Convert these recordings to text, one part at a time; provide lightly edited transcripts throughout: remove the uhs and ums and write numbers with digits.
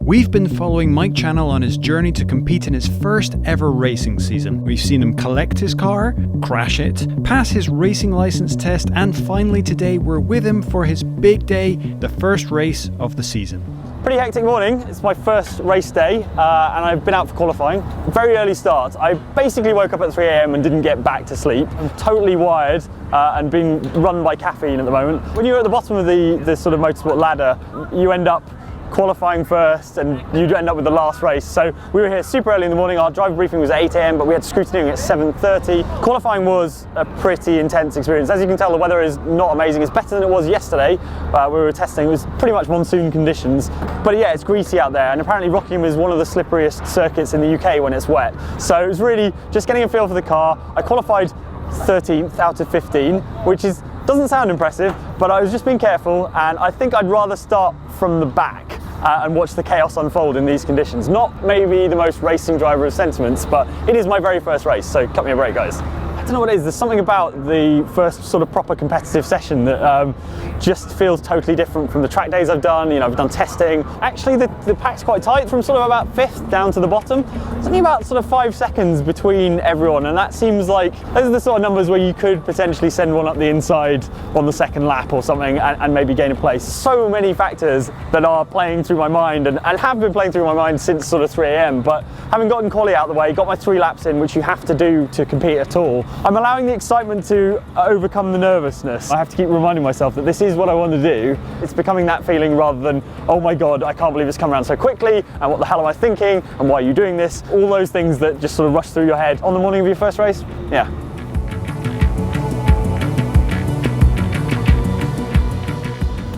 We've been following Mike Channell on his journey to compete in his first ever racing season. We've seen him collect his car, crash it, pass his racing license test, and finally today we're with him for his big day, the first race of the season. Pretty hectic morning. It's my first race day and I've been out for qualifying. Very early start. I basically woke up at 3 a.m. and didn't get back to sleep. I'm totally wired and being run by caffeine at the moment. When you're at the bottom of the sort of motorsport ladder, you end up qualifying first and you end up with the last race. So we were here super early in the morning. Our driver briefing was at 8 a.m. but we had scrutineering at 7:30. Qualifying was a pretty intense experience. As you can tell, the weather is not amazing. It's better than it was yesterday. We were testing. It was pretty much monsoon conditions. But yeah, it's greasy out there, and apparently Rockingham is one of the slipperiest circuits in the UK when it's wet. So it was really just getting a feel for the car. I qualified 13th out of 15, which doesn't sound impressive, but I was just being careful, and I think I'd rather start from the back and watch the chaos unfold in these conditions. Not maybe the most racing driver of sentiments, but it is my very first race, so cut me a break, guys. I don't know what it is, there's something about the first sort of proper competitive session that just feels totally different from the track days I've done. You know, I've done testing. Actually, the pack's quite tight from sort of about 5th down to the bottom. There's only about sort of 5 seconds between everyone, and that seems like those are the sort of numbers where you could potentially send one up the inside on the second lap or something and maybe gain a place. So many factors that are playing through my mind and have been playing through my mind since sort of 3 a.m. But having gotten quali out of the way, got my 3 laps in, which you have to do to compete at all, I'm allowing the excitement to overcome the nervousness. I have to keep reminding myself that this is what I want to do. It's becoming that feeling rather than, oh my God, I can't believe it's come around so quickly, and what the hell am I thinking, and why are you doing this? All those things that just sort of rush through your head on the morning of your first race. Yeah.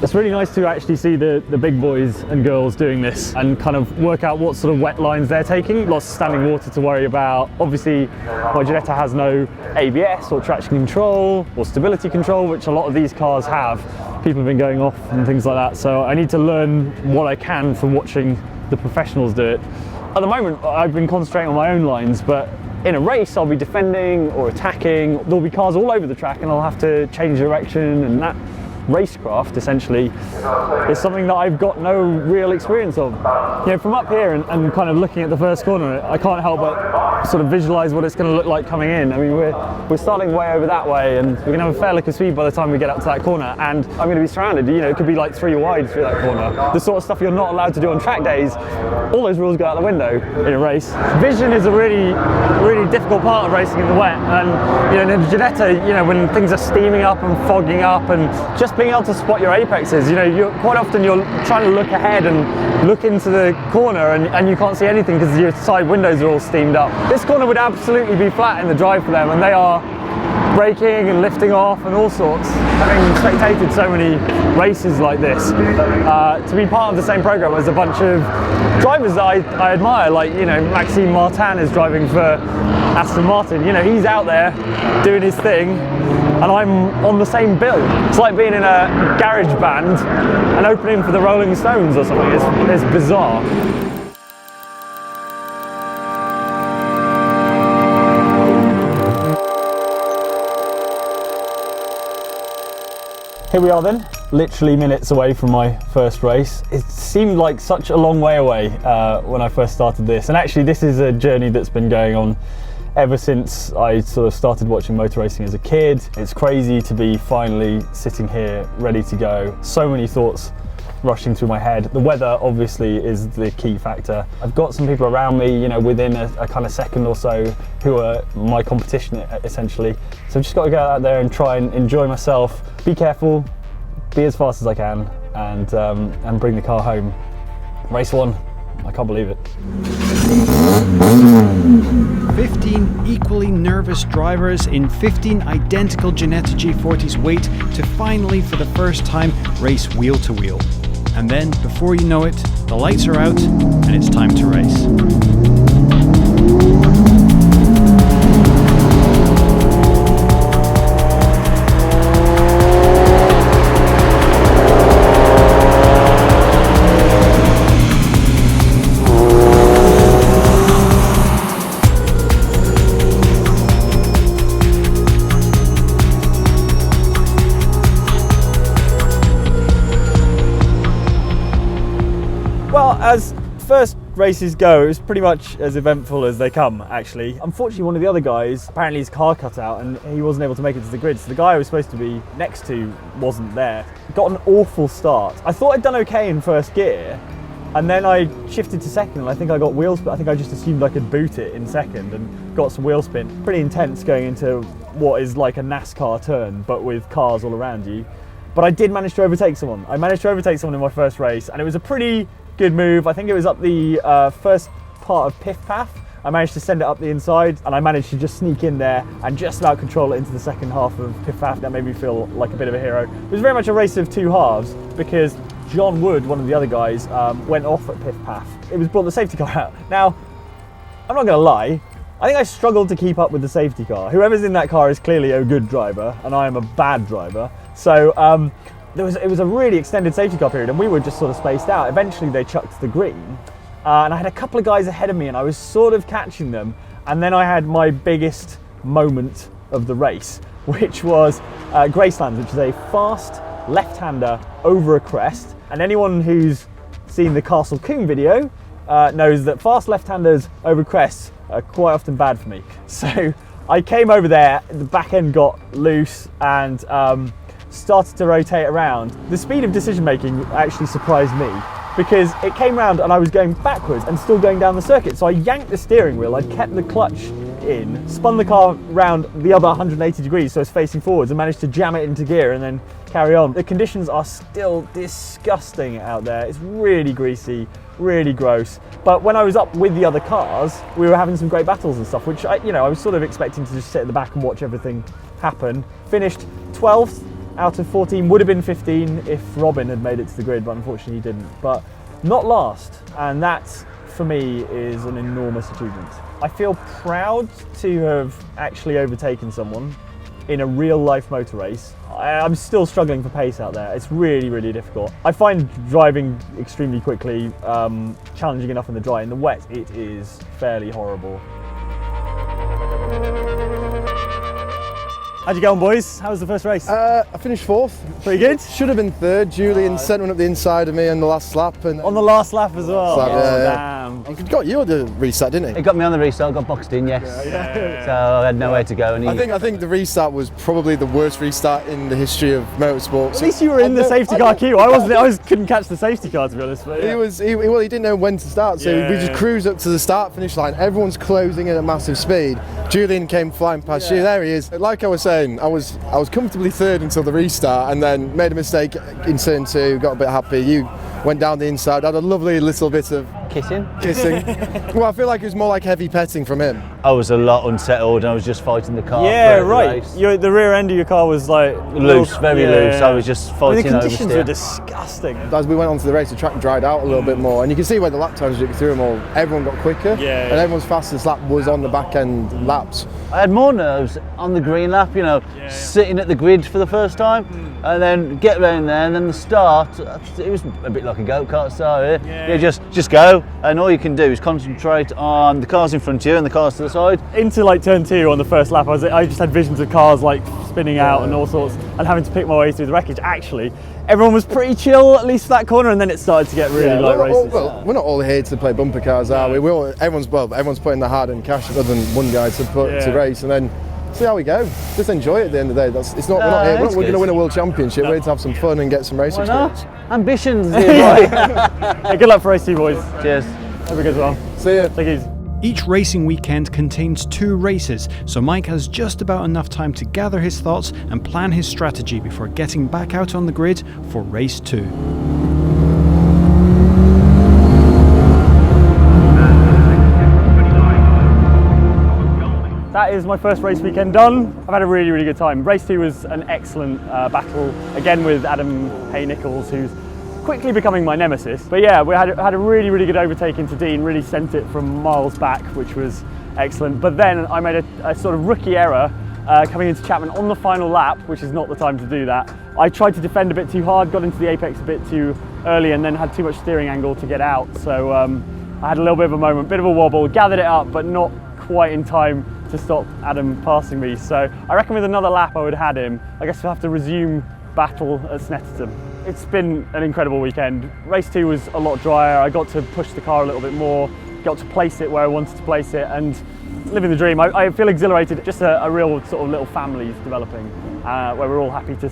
It's really nice to actually see the big boys and girls doing this and kind of work out what sort of wet lines they're taking. Lots of standing water to worry about. Obviously, my Ginetta has no ABS or traction control or stability control, which a lot of these cars have. People have been going off and things like that, so I need to learn what I can from watching the professionals do it. At the moment, I've been concentrating on my own lines, but in a race, I'll be defending or attacking. There'll be cars all over the track and I'll have to change direction, and that racecraft essentially is something that I've got no real experience of. You know, from up here and kind of looking at the first corner, I can't help but sort of visualize what it's going to look like coming in. I mean, we're starting way over that way, and we're going to have a fair lick of speed by the time we get up to that corner, and I'm going to be surrounded. You know, it could be like 3 wide through that corner. The sort of stuff you're not allowed to do on track days, all those rules go out the window in a race. Vision is a really, really difficult part of racing in the wet, and you know, in a Ginetta, you know, when things are steaming up and fogging up, and just being able to spot your apexes, you know, quite often you're trying to look ahead and look into the corner and you can't see anything because your side windows are all steamed up. This corner would absolutely be flat in the drive for them, and they are braking and lifting off and all sorts. Having spectated so many races like this, to be part of the same program as a bunch of drivers that I admire, like, you know, Maxime Martin is driving for Aston Martin. You know, he's out there doing his thing, and I'm on the same bill. It's like being in a garage band and opening for the Rolling Stones or something. It's bizarre. Here we are then, literally minutes away from my first race. It seemed like such a long way away when I first started this, and actually this is a journey that's been going on ever since I sort of started watching motor racing as a kid. It's crazy to be finally sitting here ready to go. So many thoughts rushing through my head. The weather obviously is the key factor. I've got some people around me, you know, within a kind of second or so who are my competition essentially. So I've just got to go out there and try and enjoy myself, be careful, be as fast as I can, and bring the car home. Race 1. I can't believe it. 15 equally nervous drivers in 15 identical Ginetta G40s wait to finally, for the first time, race wheel to wheel. And then, before you know it, the lights are out and it's time to race. Well, as first races go, it was pretty much as eventful as they come, actually. Unfortunately, one of the other guys, apparently his car cut out and he wasn't able to make it to the grid, so the guy I was supposed to be next to wasn't there. Got an awful start. I thought I'd done okay in first gear, and then I shifted to second, and I think I got wheel spin. I think I just assumed I could boot it in second and got some wheel spin. Pretty intense going into what is like a NASCAR turn, but with cars all around you. But I did manage to overtake someone. I managed to overtake someone in my first race, and it was a pretty good move. I think it was up the first part of Piff Path. I managed to send it up the inside, and I managed to just sneak in there and just about control it into the second half of Piff Path. That made me feel like a bit of a hero. It was very much a race of two halves, because John Wood, one of the other guys, went off at Piff Path. It was brought the safety car out. Now, I'm not gonna lie, I think I struggled to keep up with the safety car. Whoever's in that car is clearly a good driver, and I am a bad driver. So it was a really extended safety car period, and we were just sort of spaced out. Eventually they chucked the green, and I had a couple of guys ahead of me, and I was sort of catching them. And then I had my biggest moment of the race, which was Graceland, which is a fast left-hander over a crest. And anyone who's seen the Castle Coombe video knows that fast left-handers over crests are quite often bad for me. So I came over there, the back end got loose, and started to rotate around. The speed of decision making actually surprised me, because it came round and I was going backwards and still going down the circuit. So I yanked the steering wheel, I'd kept the clutch in, spun the car round the other 180 degrees so it's facing forwards, and managed to jam it into gear and then carry on. The conditions are still disgusting out there. It's really greasy, really gross. But when I was up with the other cars, we were having some great battles and stuff, which I was sort of expecting to just sit at the back and watch everything happen. Finished 12th out of 14, would have been 15 if Robin had made it to the grid, but unfortunately he didn't. But not last, and that for me is an enormous achievement. I feel proud to have actually overtaken someone in a real life motor race. I'm still struggling for pace out there. It's really, really difficult. I find driving extremely quickly challenging enough in the dry. In the wet, it is fairly horrible. How'd you go on, boys? How was the first race? I finished fourth. Pretty good? Should have been third. Julian sent one up the inside of me on the last lap. And On the last lap as well? Yeah. Damn. He got you on the restart, didn't he? It got me on the restart, got boxed in, yes. So I had nowhere to go. And I think the restart was probably the worst restart in the history of motorsport. At least you were in the safety car queue. I couldn't catch the safety car, to be honest. But yeah. He didn't know when to start, so we just cruised up to the start finish line. Everyone's closing at a massive speed. Julian came flying past you. There he is. Like I was saying, I was comfortably third until the restart, and then made a mistake in turn two. Got a bit happy. You went down the inside. Had a lovely little bit of kissing. Well, I feel like it was more like heavy petting from him. I was a lot unsettled, and I was just fighting the car. Yeah, throughout right. the race. The rear end of your car was like Loose, very loose. I was just fighting the conditions oversteer. were disgusting. As we went on to the race, the track dried out a little bit more, and you can see where the lap times through them all. Everyone got quicker, and everyone's fastest lap was on the back end laps. I had more nerves on the green lap, sitting at the grid for the first time, and then get around there, and then the start, it was a bit like a go-kart start. Just go, and all you can do is concentrate on the cars in front of you and the cars to the side. Into like turn two on the first lap, I just had visions of cars like spinning out and all sorts, and having to pick my way through the wreckage. Actually, everyone was pretty chill, at least for that corner, and then it started to get really low races. We're not all here to play bumper cars, are we? Everyone's putting their hard-earned cash other than one guy to race, and then see how we go. Just enjoy it at the end of the day. We're not here. We're going to win a world championship. We're here to have some fun and get some racing experience. Ambitions. Yeah, good luck for race 2, boys. Cheers. Hope it goes well. See ya. Take it easy. Each racing weekend contains 2 races, so Mike has just about enough time to gather his thoughts and plan his strategy before getting back out on the grid for race 2. That is my first race weekend done. I've had a really, really good time. Race 2 was an excellent battle, again with Adam Hay-Nichols, who's quickly becoming my nemesis. But yeah, we had a really, really good overtake into Dean, really sent it from miles back, which was excellent. But then I made a sort of rookie error coming into Chapman on the final lap, which is not the time to do that. I tried to defend a bit too hard, got into the apex a bit too early, and then had too much steering angle to get out. So I had a little bit of a moment, bit of a wobble, gathered it up, but not quite in time to stop Adam passing me. So I reckon with another lap I would have had him. I guess we'll have to resume battle at Snetterton. It's been an incredible weekend. Race 2 was a lot drier. I got to push the car a little bit more, got to place it where I wanted to place it, and living the dream. I feel exhilarated. Just a real sort of little family developing, where we're all happy to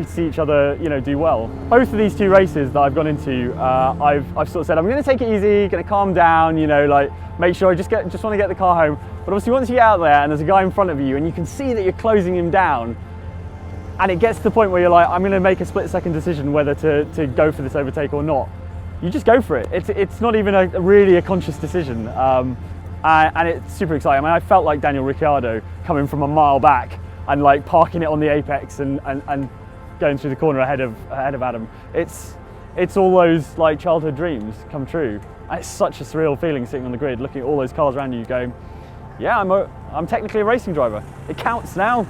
see each other, do well. Both of these 2 races that I've gone into, I've sort of said I'm going to take it easy, going to calm down, like make sure I just want to get the car home. But obviously, once you get out there and there's a guy in front of you and you can see that you're closing him down, and it gets to the point where you're like, I'm going to make a split-second decision whether to go for this overtake or not. You just go for it. It's not even really a conscious decision, and it's super exciting. I mean, I felt like Daniel Ricciardo coming from a mile back and like parking it on the apex and going through the corner ahead of Adam. It's all those like childhood dreams come true. And it's such a surreal feeling sitting on the grid, looking at all those cars around you, going, yeah, I'm technically a racing driver. It counts now.